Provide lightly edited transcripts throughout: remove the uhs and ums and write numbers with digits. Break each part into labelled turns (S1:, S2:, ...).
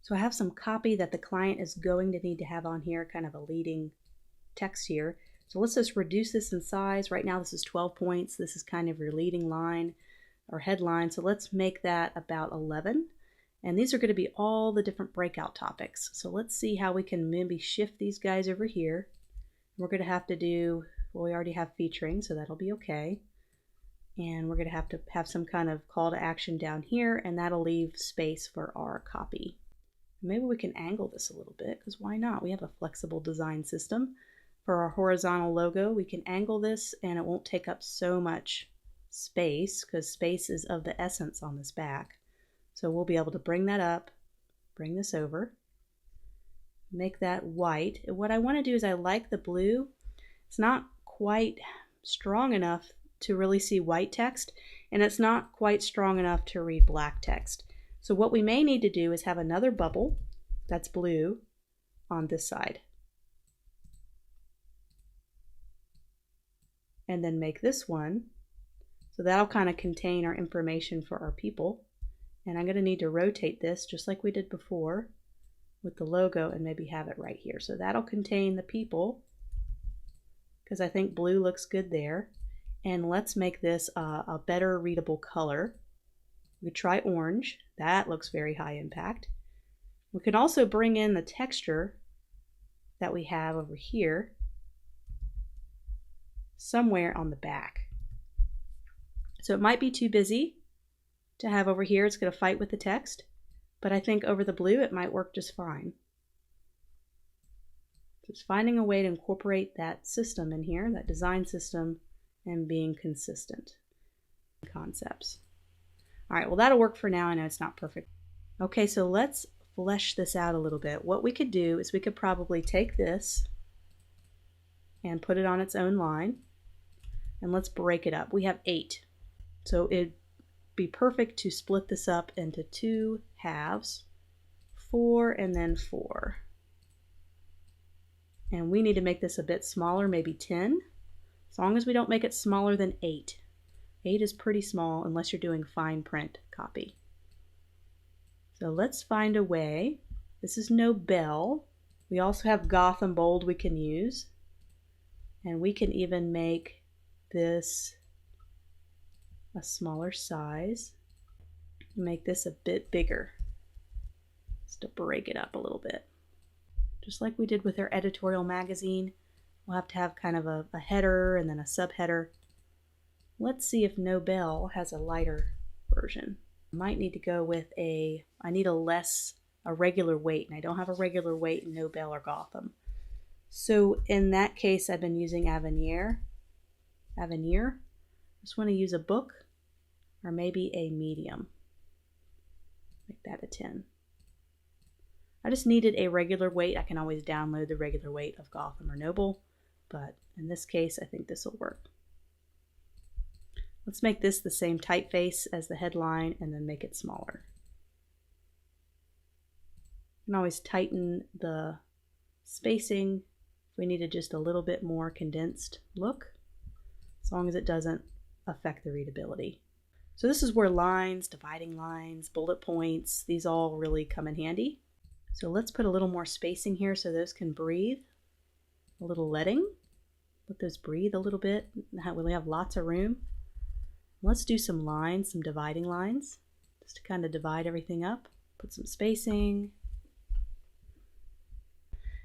S1: So I have some copy that the client is going to need to have on here, kind of a leading text here. So let's just reduce this in size. Right now this is 12 points. This is kind of your leading line or headline. So let's make that about 11. And these are going to be all the different breakout topics. So let's see how we can maybe shift these guys over here. We're going to have to do, well, we already have featuring, so that'll be okay. And we're going to have some kind of call to action down here, and that'll leave space for our copy. Maybe we can angle this a little bit, because why not? We have a flexible design system. For our horizontal logo, we can angle this and it won't take up so much space, because space is of the essence on this back. So we'll be able to bring that up, bring this over, make that white. And what I want to do is I like the blue. It's not quite strong enough to really see white text, and it's not quite strong enough to read black text. So what we may need to do is have another bubble that's blue on this side. And then make this one. So that'll kind of contain our information for our people. And I'm going to need to rotate this just like we did before with the logo and maybe have it right here. So that'll contain the people, because I think blue looks good there. And let's make this a better readable color. We could try orange. That looks very high impact. We could also bring in the texture that we have over here somewhere on the back. So it might be too busy to have over here. It's going to fight with the text, but I think over the blue it might work just fine. Just finding a way to incorporate that system in here, that design system, and being consistent concepts. All right, well, that'll work for now. I know it's not perfect. Okay, so let's flesh this out a little bit. What we could do is we could probably take this and put it on its own line, and let's break it up. We have 8, so it'd be perfect to split this up into 2 halves, 4 and then 4. And we need to make this a bit smaller, maybe 10, as long as we don't make it smaller than 8. 8 is pretty small unless you're doing fine print copy. So let's find a way. This is no bell. We also have Gotham bold we can use. And we can even make this a smaller size. Make this a bit bigger, just to break it up a little bit. Just like we did with our editorial magazine, we'll have to have kind of a header and then a subheader. Let's see if No Bell has a lighter version. I might need to go with I need a regular weight, and I don't have a regular weight in No Bell or Gotham. So in that case, I've been using Avenir. Just want to use a book or maybe a medium. Make that a 10. I just needed a regular weight. I can always download the regular weight of Gotham or Noble, but in this case, I think this will work. Let's make this the same typeface as the headline and then make it smaller. You can always tighten the spacing if we needed just a little bit more condensed look, as long as it doesn't affect the readability. So this is where lines, dividing lines, bullet points, these all really come in handy. So let's put a little more spacing here so those can breathe. A little leading. Let those breathe a little bit. We have lots of room. Let's do some lines, some dividing lines, just to kind of divide everything up. Put some spacing.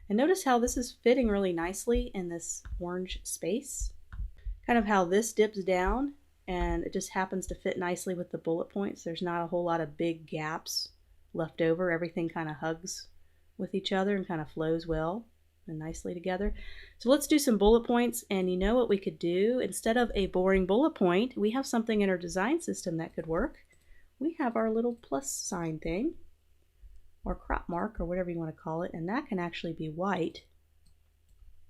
S1: And notice how this is fitting really nicely in this orange space. Kind of how this dips down and it just happens to fit nicely with the bullet points. There's not a whole lot of big gaps left over. Everything kind of hugs with each other and kind of flows well and nicely together. So let's do some bullet points, and you know what we could do? Instead of a boring bullet point, we have something in our design system that could work. We have our little plus sign thing, or crop mark, or whatever you want to call it, and that can actually be white,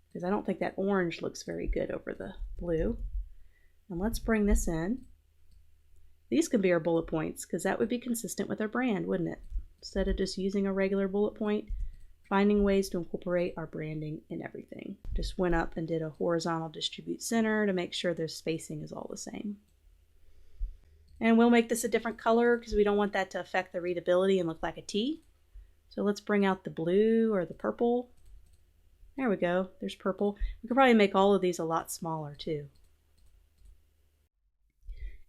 S1: because I don't think that orange looks very good over the blue. And let's bring this in. These could be our bullet points, because that would be consistent with our brand, wouldn't it? Instead of just using a regular bullet point, finding ways to incorporate our branding in everything. Just went up and did a horizontal distribute center to make sure their spacing is all the same. And we'll make this a different color because we don't want that to affect the readability and look like a T. So let's bring out the blue or the purple. There we go, there's purple. We could probably make all of these a lot smaller too.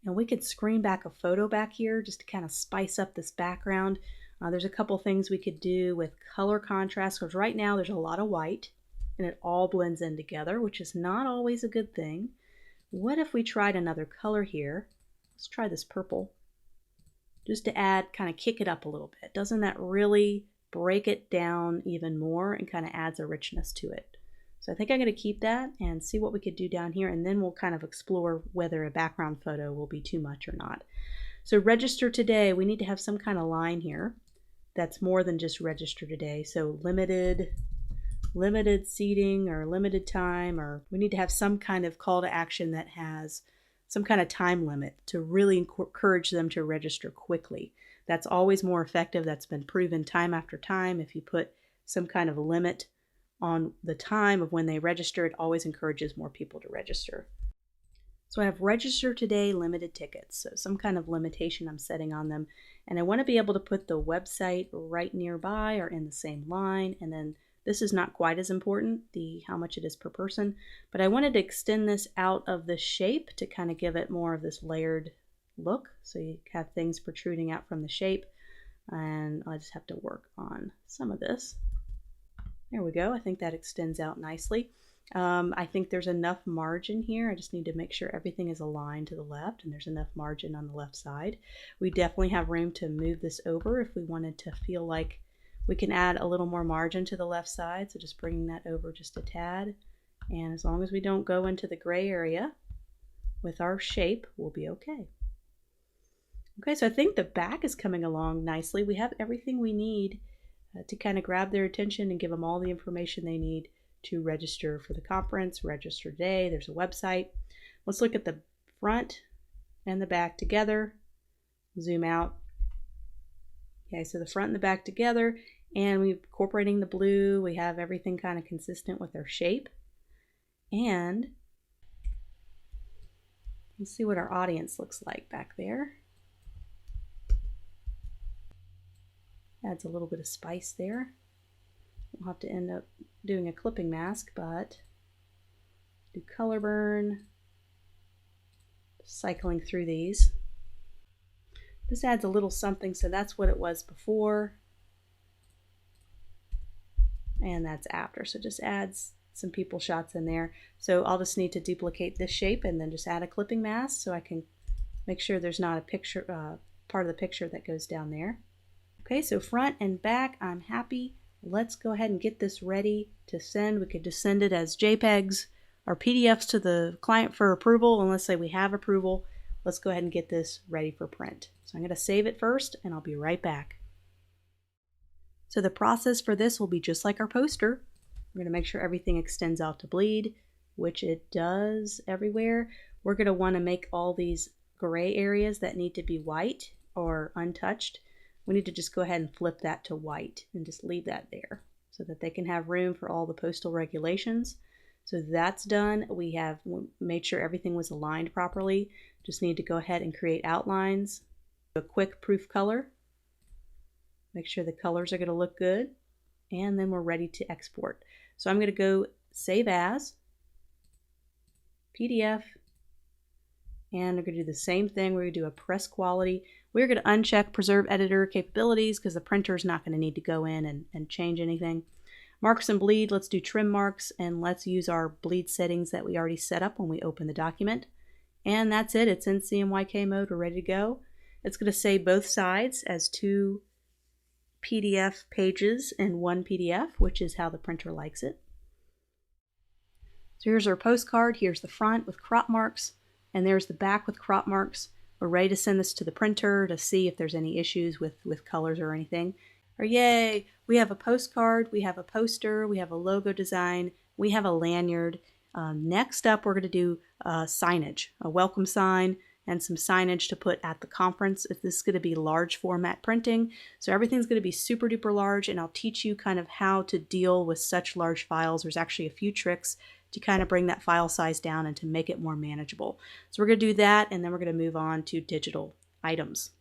S1: And we could screen back a photo back here just to kind of spice up this background. There's a couple things we could do with color contrast, because right now there's a lot of white and it all blends in together, which is not always a good thing. What if we tried another color here? Let's try this purple, just to add, kind of kick it up a little bit. Doesn't that really break it down even more and kind of adds a richness to it? So I think I'm going to keep that and see what we could do down here, and then we'll kind of explore whether a background photo will be too much or not. So register today, we need to have some kind of line here that's more than just register today. So limited seating or limited time, or we need to have some kind of call to action that has some kind of time limit to really encourage them to register quickly. That's always more effective. That's been proven time after time. If you put some kind of limit on the time of when they register, it always encourages more people to register. So I have register today limited tickets, so some kind of limitation I'm setting on them. And I want to be able to put the website right nearby or in the same line. And then this is not quite as important, how much it is per person, but I wanted to extend this out of the shape to kind of give it more of this layered look. So you have things protruding out from the shape, and I just have to work on some of this. There we go. I think that extends out nicely. I think there's enough margin here. I just need to make sure everything is aligned to the left and there's enough margin on the left side. We definitely have room to move this over if we wanted to feel like we can add a little more margin to the left side. So just bringing that over just a tad. And as long as we don't go into the gray area with our shape, we'll be okay. Okay, so I think the back is coming along nicely. We have everything we need to kind of grab their attention and give them all the information they need to register for the conference, register today. There's a website. Let's look at the front and the back together. Zoom out. Okay, so the front and the back together, and we're incorporating the blue. We have everything kind of consistent with our shape. And let's see what our audience looks like back there. Adds a little bit of spice there. We'll have to end up doing a clipping mask, but do color burn, cycling through these. This adds a little something, so that's what it was before, and that's after. So just adds some people shots in there. So I'll just need to duplicate this shape and then just add a clipping mask so I can make sure there's not a picture, part of the picture that goes down there. Okay, so front and back, I'm happy. Let's go ahead and get this ready to send. We could just send it as JPEGs or PDFs to the client for approval, and let's say we have approval. Let's go ahead and get this ready for print. So I'm going to save it first, and I'll be right back. So the process for this will be just like our poster. We're going to make sure everything extends out to bleed, which it does everywhere. We're going to want to make all these gray areas that need to be white or untouched. We need to just go ahead and flip that to white and just leave that there so that they can have room for all the postal regulations. So that's done. We have made sure everything was aligned properly. Just need to go ahead and create outlines. A quick proof color. Make sure the colors are going to look good. And then we're ready to export. So I'm going to go save as, PDF, and we're going to do the same thing. We're going to do a press quality. We're going to uncheck preserve editor capabilities because the printer is not going to need to go in and change anything. Marks and bleed, let's do trim marks, and let's use our bleed settings that we already set up when we open the document. And that's it. It's in CMYK mode. We're ready to go. It's going to save both sides as 2 PDF pages in 1 PDF, which is how the printer likes it. So here's our postcard. Here's the front with crop marks, and there's the back with crop marks. We're ready to send this to the printer to see if there's any issues with colors or anything. Or yay, we have a postcard, we have a poster, we have a logo design, we have a lanyard. Next up, we're going to do signage, a welcome sign, and some signage to put at the conference. This is going to be large format printing, so everything's going to be super duper large, and I'll teach you kind of how to deal with such large files. There's actually a few tricks to kind of bring that file size down and to make it more manageable. So we're going to do that, and then we're going to move on to digital items.